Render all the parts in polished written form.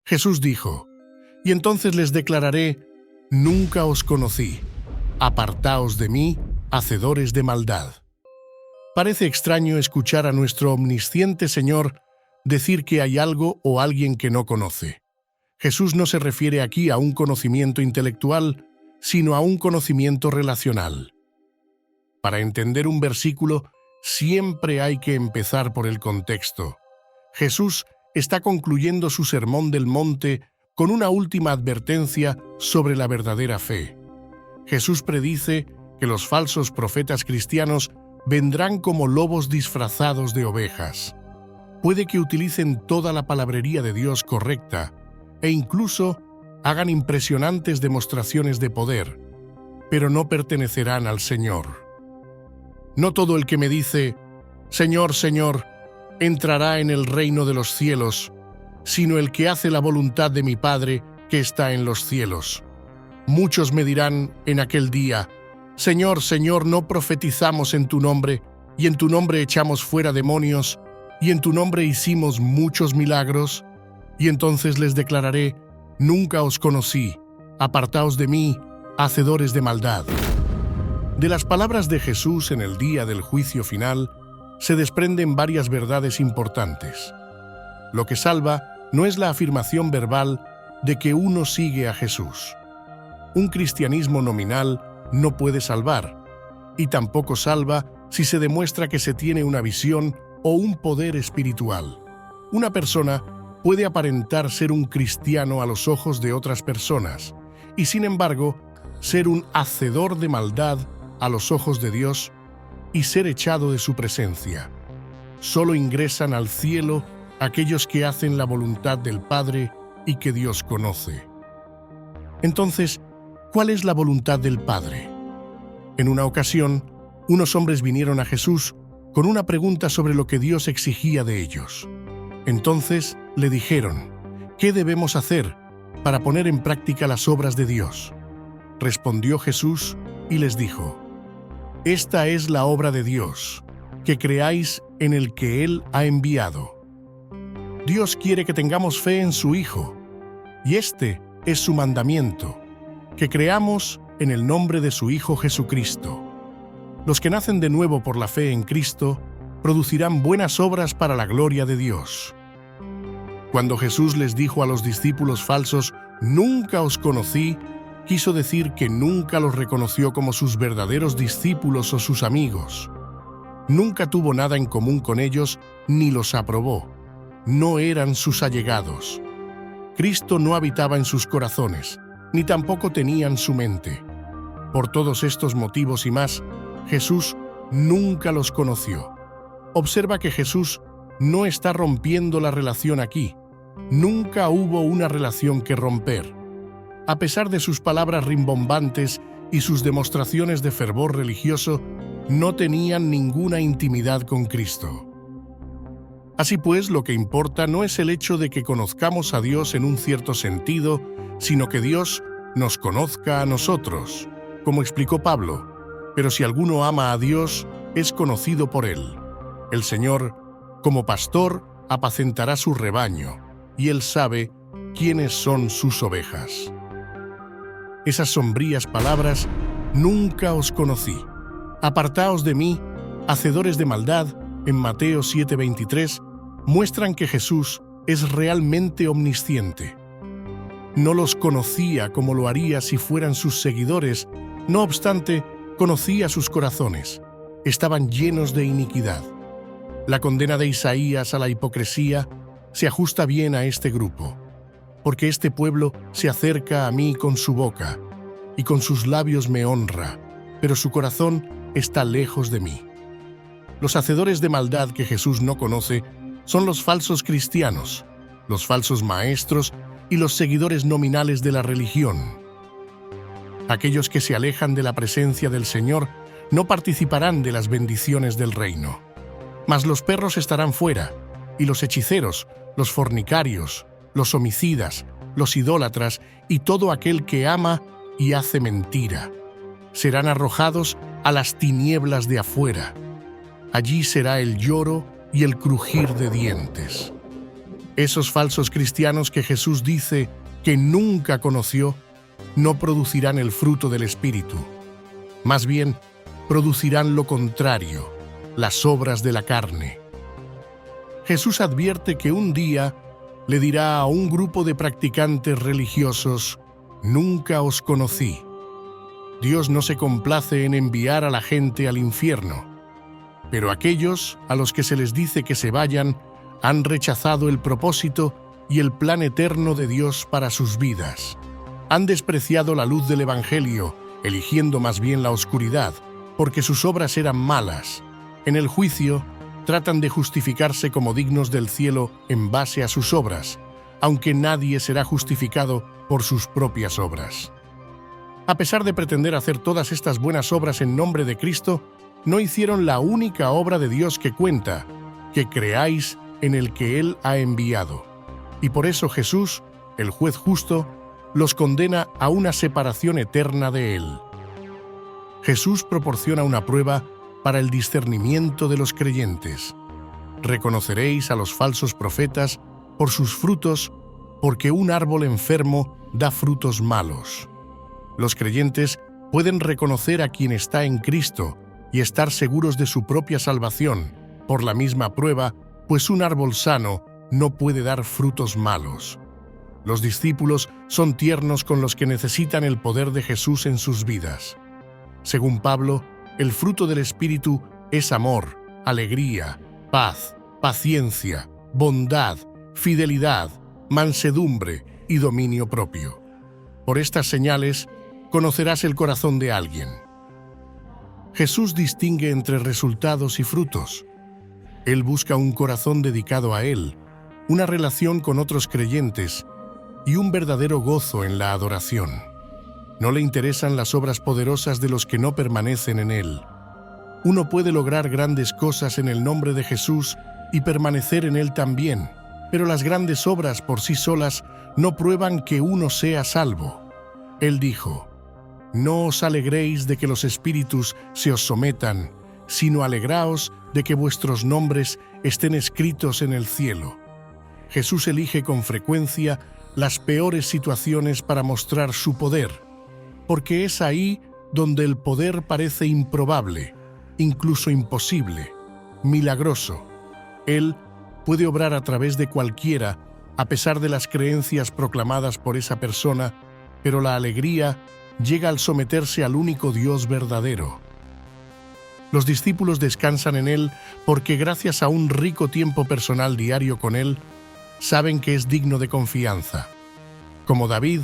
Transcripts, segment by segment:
Jesús dijo: «Y entonces les declararé: nunca os conocí. Apartaos de mí, hacedores de maldad». Parece extraño escuchar a nuestro omnisciente Señor decir que hay algo o alguien que no conoce. Jesús no se refiere aquí a un conocimiento intelectual, sino a un conocimiento relacional. Para entender un versículo, siempre hay que empezar por el contexto. Jesús está concluyendo su sermón del monte con una última advertencia sobre la verdadera fe. Jesús predice que los falsos profetas cristianos vendrán como lobos disfrazados de ovejas. Puede que utilicen toda la palabrería de Dios correcta e incluso hagan impresionantes demostraciones de poder, pero no pertenecerán al Señor. No todo el que me dice: «Señor, Señor», entrará en el reino de los cielos, sino el que hace la voluntad de mi Padre que está en los cielos. Muchos me dirán en aquel día: «Señor, Señor, ¿no profetizamos en tu nombre, y en tu nombre echamos fuera demonios, y en tu nombre hicimos muchos milagros?» Y entonces les declararé: «Nunca os conocí. Apartaos de mí, hacedores de maldad». De las palabras de Jesús en el día del juicio final se desprenden varias verdades importantes. Lo que salva no es la afirmación verbal de que uno sigue a Jesús. Un cristianismo nominal no puede salvar, y tampoco salva si se demuestra que se tiene una visión o un poder espiritual. Una persona puede aparentar ser un cristiano a los ojos de otras personas, y sin embargo, ser un hacedor de maldad a los ojos de Dios y ser echado de su presencia. Solo ingresan al cielo aquellos que hacen la voluntad del Padre y que Dios conoce. Entonces, ¿cuál es la voluntad del Padre? En una ocasión, unos hombres vinieron a Jesús con una pregunta sobre lo que Dios exigía de ellos. Entonces le dijeron: «¿Qué debemos hacer para poner en práctica las obras de Dios?». Respondió Jesús y les dijo: «Esta es la obra de Dios, que creáis en el que Él ha enviado». Dios quiere que tengamos fe en su Hijo, y este es su mandamiento, que creamos en el nombre de su Hijo Jesucristo. Los que nacen de nuevo por la fe en Cristo producirán buenas obras para la gloria de Dios. Cuando Jesús les dijo a los discípulos falsos: «Nunca os conocí», quiso decir que nunca los reconoció como sus verdaderos discípulos o sus amigos. Nunca tuvo nada en común con ellos ni los aprobó. No eran sus allegados. Cristo no habitaba en sus corazones, ni tampoco tenían su mente. Por todos estos motivos y más, Jesús nunca los conoció. Observa que Jesús no está rompiendo la relación aquí. Nunca hubo una relación que romper. A pesar de sus palabras rimbombantes y sus demostraciones de fervor religioso, no tenían ninguna intimidad con Cristo. Así pues, lo que importa no es el hecho de que conozcamos a Dios en un cierto sentido, sino que Dios nos conozca a nosotros, como explicó Pablo. Pero si alguno ama a Dios, es conocido por Él. El Señor, como pastor, apacentará su rebaño, y Él sabe quiénes son sus ovejas. Esas sombrías palabras: «Nunca os conocí. Apartaos de mí, hacedores de maldad», en Mateo 7:23, muestran que Jesús es realmente omnisciente. No los conocía como lo haría si fueran sus seguidores, no obstante, conocía sus corazones. Estaban llenos de iniquidad. La condena de Isaías a la hipocresía se ajusta bien a este grupo, porque este pueblo se acerca a mí con su boca, y con sus labios me honra, pero su corazón está lejos de mí. Los hacedores de maldad que Jesús no conoce son los falsos cristianos, los falsos maestros y los seguidores nominales de la religión. Aquellos que se alejan de la presencia del Señor no participarán de las bendiciones del reino. Mas los perros estarán fuera, y los hechiceros, los fornicarios, los homicidas, los idólatras y todo aquel que ama y hace mentira serán arrojados a las tinieblas de afuera. Allí será el lloro y el crujir de dientes. Esos falsos cristianos que Jesús dice que nunca conoció, no producirán el fruto del Espíritu. Más bien, producirán lo contrario, las obras de la carne. Jesús advierte que un día le dirá a un grupo de practicantes religiosos: «Nunca os conocí». Dios no se complace en enviar a la gente al infierno, pero aquellos a los que se les dice que se vayan han rechazado el propósito y el plan eterno de Dios para sus vidas. Han despreciado la luz del Evangelio, eligiendo más bien la oscuridad, porque sus obras eran malas. En el juicio, tratan de justificarse como dignos del cielo en base a sus obras, aunque nadie será justificado por sus propias obras. A pesar de pretender hacer todas estas buenas obras en nombre de Cristo, no hicieron la única obra de Dios que cuenta, que creáis en el que Él ha enviado. Y por eso Jesús, el juez justo, los condena a una separación eterna de Él. Jesús proporciona una prueba para el discernimiento de los creyentes. Reconoceréis a los falsos profetas por sus frutos, porque un árbol enfermo da frutos malos. Los creyentes pueden reconocer a quien está en Cristo y estar seguros de su propia salvación por la misma prueba, pues un árbol sano no puede dar frutos malos. Los discípulos son tiernos con los que necesitan el poder de Jesús en sus vidas. Según Pablo, el fruto del Espíritu es amor, alegría, paz, paciencia, bondad, fidelidad, mansedumbre y dominio propio. Por estas señales conocerás el corazón de alguien. Jesús distingue entre resultados y frutos. Él busca un corazón dedicado a Él, una relación con otros creyentes y un verdadero gozo en la adoración. No le interesan las obras poderosas de los que no permanecen en Él. Uno puede lograr grandes cosas en el nombre de Jesús y permanecer en Él también, pero las grandes obras por sí solas no prueban que uno sea salvo. Él dijo: «No os alegréis de que los espíritus se os sometan, sino alegraos de que vuestros nombres estén escritos en el cielo». Jesús elige con frecuencia las peores situaciones para mostrar su poder, porque es ahí donde el poder parece improbable, incluso imposible, milagroso. Él puede obrar a través de cualquiera, a pesar de las creencias proclamadas por esa persona, pero la alegría llega al someterse al único Dios verdadero. Los discípulos descansan en Él porque gracias a un rico tiempo personal diario con Él, saben que es digno de confianza. Como David,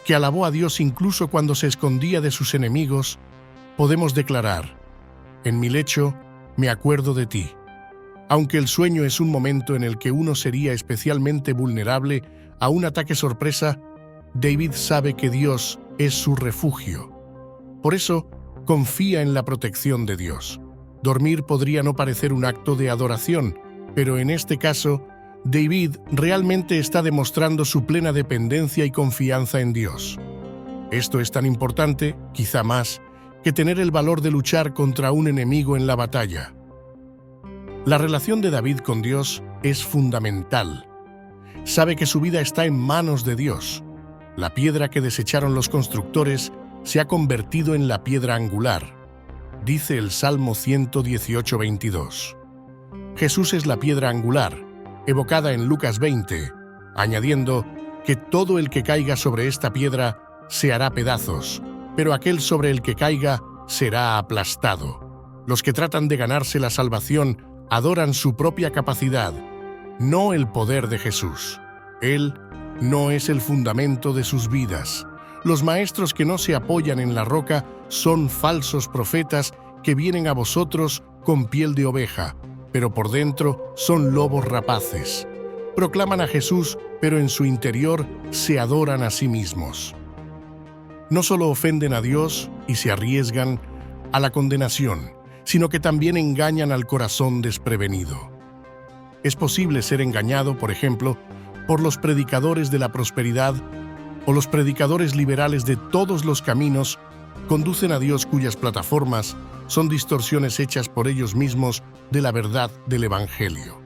que alabó a Dios incluso cuando se escondía de sus enemigos, podemos declarar: «En mi lecho me acuerdo de ti». Aunque el sueño es un momento en el que uno sería especialmente vulnerable a un ataque sorpresa, David sabe que Dios es su refugio. Por eso, confía en la protección de Dios. Dormir podría no parecer un acto de adoración, pero en este caso, David realmente está demostrando su plena dependencia y confianza en Dios. Esto es tan importante, quizá más, que tener el valor de luchar contra un enemigo en la batalla. La relación de David con Dios es fundamental. Sabe que su vida está en manos de Dios. La piedra que desecharon los constructores se ha convertido en la piedra angular, dice el Salmo 118:22. Jesús es la piedra angular, evocada en Lucas 20, añadiendo que todo el que caiga sobre esta piedra se hará pedazos, pero aquel sobre el que caiga será aplastado. Los que tratan de ganarse la salvación adoran su propia capacidad, no el poder de Jesús. Él no es el fundamento de sus vidas. Los maestros que no se apoyan en la roca son falsos profetas que vienen a vosotros con piel de oveja, pero por dentro son lobos rapaces. Proclaman a Jesús, pero en su interior se adoran a sí mismos. No solo ofenden a Dios y se arriesgan a la condenación, sino que también engañan al corazón desprevenido. Es posible ser engañado, por ejemplo, por los predicadores de la prosperidad o los predicadores liberales de todos los caminos conducen a Dios, cuyas plataformas son distorsiones hechas por ellos mismos de la verdad del Evangelio.